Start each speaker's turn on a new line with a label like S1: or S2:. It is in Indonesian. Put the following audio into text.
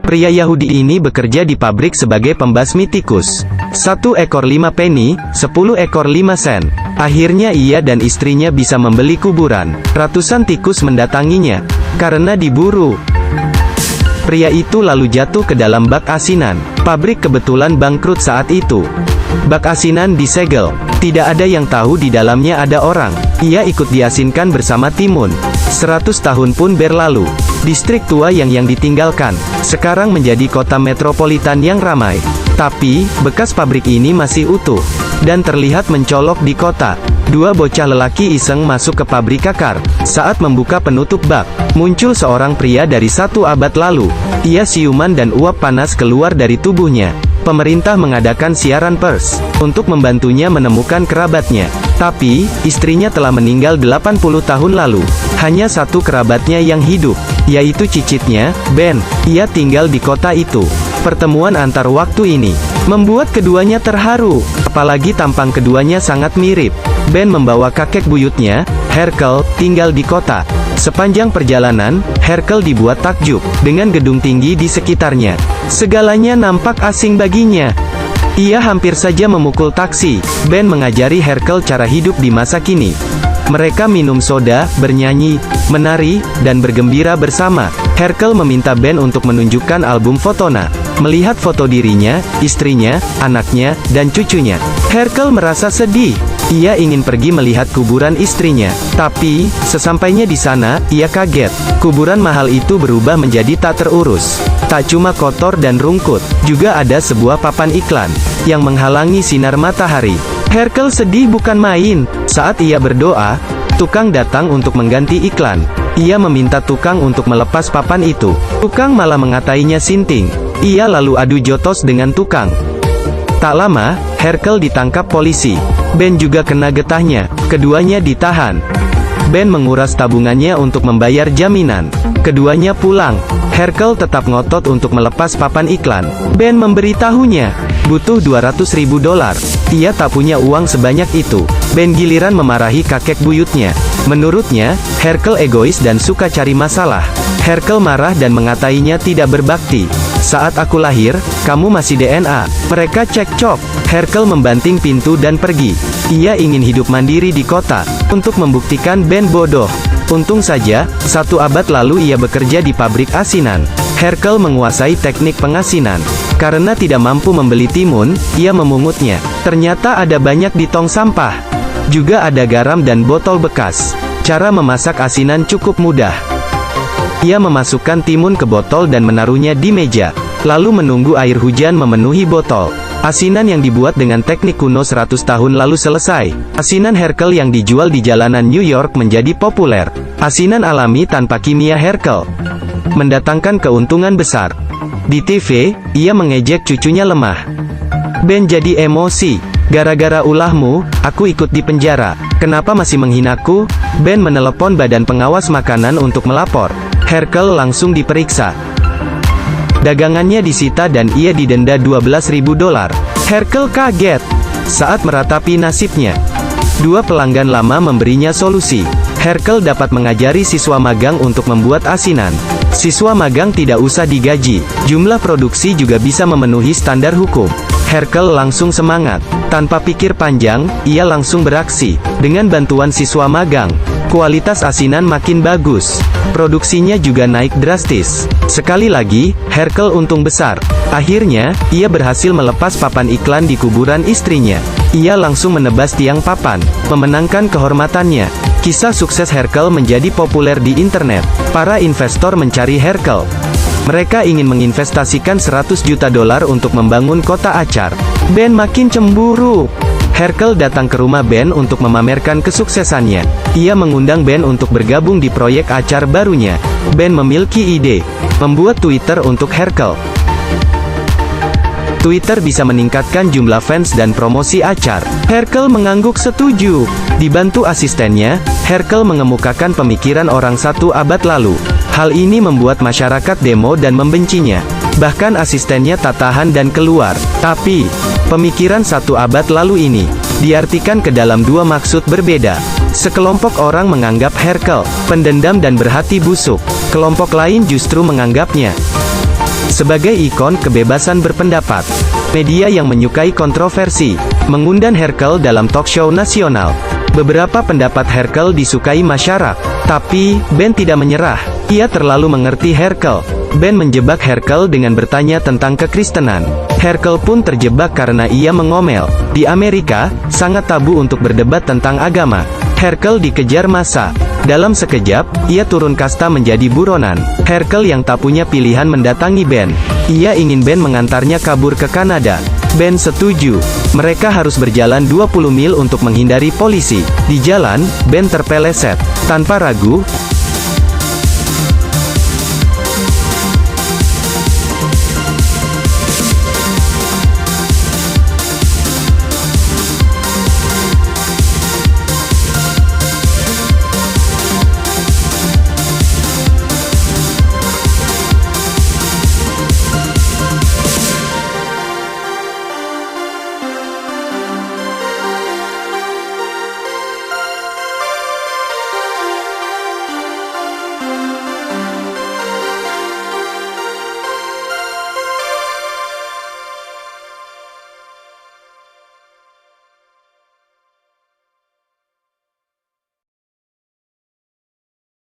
S1: Pria Yahudi ini bekerja di pabrik sebagai pembasmi tikus. 1 ekor 5 penny, 10 ekor 5 sen. Akhirnya ia dan istrinya bisa membeli kuburan. Ratusan tikus mendatanginya karena diburu. Pria itu lalu jatuh ke dalam bak asinan. Pabrik kebetulan bangkrut saat itu. Bak asinan disegel. Tidak ada yang tahu di dalamnya ada orang. Ia ikut diasinkan bersama timun. 100 tahun pun berlalu. Distrik tua yang ditinggalkan, sekarang menjadi kota metropolitan yang ramai. Tapi, bekas pabrik ini masih utuh, dan terlihat mencolok di kota. 2 bocah lelaki iseng masuk ke pabrik kakar. Saat membuka penutup bak, muncul seorang pria dari 1 abad lalu. Ia siuman dan uap panas keluar dari tubuhnya. Pemerintah mengadakan siaran pers untuk membantunya menemukan kerabatnya. Tapi, istrinya telah meninggal 80 tahun lalu. Hanya 1 kerabatnya yang hidup, yaitu cicitnya, Ben. Ia tinggal di kota itu. Pertemuan antar waktu ini membuat keduanya terharu, apalagi tampang keduanya sangat mirip. Ben membawa kakek buyutnya, Herkel, tinggal di kota. Sepanjang perjalanan, Herkel dibuat takjub dengan gedung tinggi di sekitarnya. Segalanya nampak asing baginya. Ia hampir saja memukul taksi. Ben mengajari Herkel cara hidup di masa kini. Mereka minum soda, bernyanyi, menari, dan bergembira bersama. Herkel meminta Ben untuk menunjukkan album fotona. Melihat foto dirinya, istrinya, anaknya, dan cucunya, Herkel merasa sedih. Ia ingin pergi melihat kuburan istrinya. Tapi, sesampainya di sana, ia kaget. Kuburan mahal itu berubah menjadi tak terurus. Tak cuma kotor dan rungkut, juga ada sebuah papan iklan yang menghalangi sinar matahari. Herkel sedih bukan main. Saat ia berdoa, tukang datang untuk mengganti iklan. Ia meminta tukang untuk melepas papan itu. Tukang malah mengatainya sinting. Ia lalu adu jotos dengan tukang. Tak lama, Herkel ditangkap polisi. Ben juga kena getahnya. Keduanya ditahan. Ben menguras tabungannya untuk membayar jaminan. Keduanya pulang. Herkel tetap ngotot untuk melepas papan iklan. Ben memberitahunya, butuh $200.000. Ia tak punya uang sebanyak itu. Ben giliran memarahi kakek buyutnya. Menurutnya, Herkel egois dan suka cari masalah. Herkel marah dan mengatainya tidak berbakti. Saat aku lahir, kamu masih DNA. Mereka cekcok. Herkel membanting pintu dan pergi. Ia ingin hidup mandiri di kota, untuk membuktikan Ben bodoh. Untung saja, 1 abad lalu ia bekerja di pabrik asinan. Herkel menguasai teknik pengasinan. Karena tidak mampu membeli timun, ia memungutnya. Ternyata ada banyak di tong sampah. Juga ada garam dan botol bekas. Cara memasak asinan cukup mudah. Ia memasukkan timun ke botol dan menaruhnya di meja, lalu menunggu air hujan memenuhi botol. Asinan yang dibuat dengan teknik kuno 100 tahun lalu selesai. Asinan Herkel yang dijual di jalanan New York menjadi populer. Asinan alami tanpa kimia Herkel mendatangkan keuntungan besar. Di TV, ia mengejek cucunya lemah. Ben jadi emosi. Gara-gara ulahmu, aku ikut di penjara. Kenapa masih menghinaku? Ben menelepon badan pengawas makanan untuk melapor. Herkel langsung diperiksa. Dagangannya disita dan ia didenda $12.000. Herkel kaget saat meratapi nasibnya. 2 pelanggan lama memberinya solusi. Herkel dapat mengajari siswa magang untuk membuat asinan. Siswa magang tidak usah digaji. Jumlah produksi juga bisa memenuhi standar hukum. Herkel langsung semangat. Tanpa pikir panjang, ia langsung beraksi. Dengan bantuan siswa magang, kualitas asinan makin bagus. Produksinya juga naik drastis. Sekali lagi, Herkel untung besar. Akhirnya, ia berhasil melepas papan iklan di kuburan istrinya. Ia langsung menebas tiang papan, memenangkan kehormatannya. Kisah sukses Herkel menjadi populer di internet. Para investor mencari Herkel. Mereka ingin menginvestasikan $100 juta untuk membangun kota acar. Ben makin cemburu. Herkel datang ke rumah Ben untuk memamerkan kesuksesannya. Ia mengundang Ben untuk bergabung di proyek acar barunya. Ben memiliki ide, membuat Twitter untuk Herkel. Twitter bisa meningkatkan jumlah fans dan promosi acar. Herkel mengangguk setuju. Dibantu asistennya, Herkel mengemukakan pemikiran orang 1 abad lalu. Hal ini membuat masyarakat demo dan membencinya. Bahkan asistennya tak tahan dan keluar. Tapi, pemikiran 1 abad lalu ini diartikan ke dalam 2 maksud berbeda. Sekelompok orang menganggap Herkel pendendam dan berhati busuk. Kelompok lain justru menganggapnya Sebagai ikon kebebasan berpendapat, media yang menyukai kontroversi, mengundang Herkel dalam talk show nasional. Beberapa pendapat Herkel disukai masyarakat, tapi Ben tidak menyerah. Ia terlalu mengerti Herkel. Ben menjebak Herkel dengan bertanya tentang kekristenan. Herkel pun terjebak karena ia mengomel. Di Amerika, sangat tabu untuk berdebat tentang agama. Herkel dikejar massa. Dalam sekejap, ia turun kasta menjadi buronan. Herkel yang tak punya pilihan mendatangi Ben. Ia ingin Ben mengantarnya kabur ke Kanada. Ben setuju. Mereka harus berjalan 20 mil untuk menghindari polisi. Di jalan, Ben terpeleset. Tanpa ragu,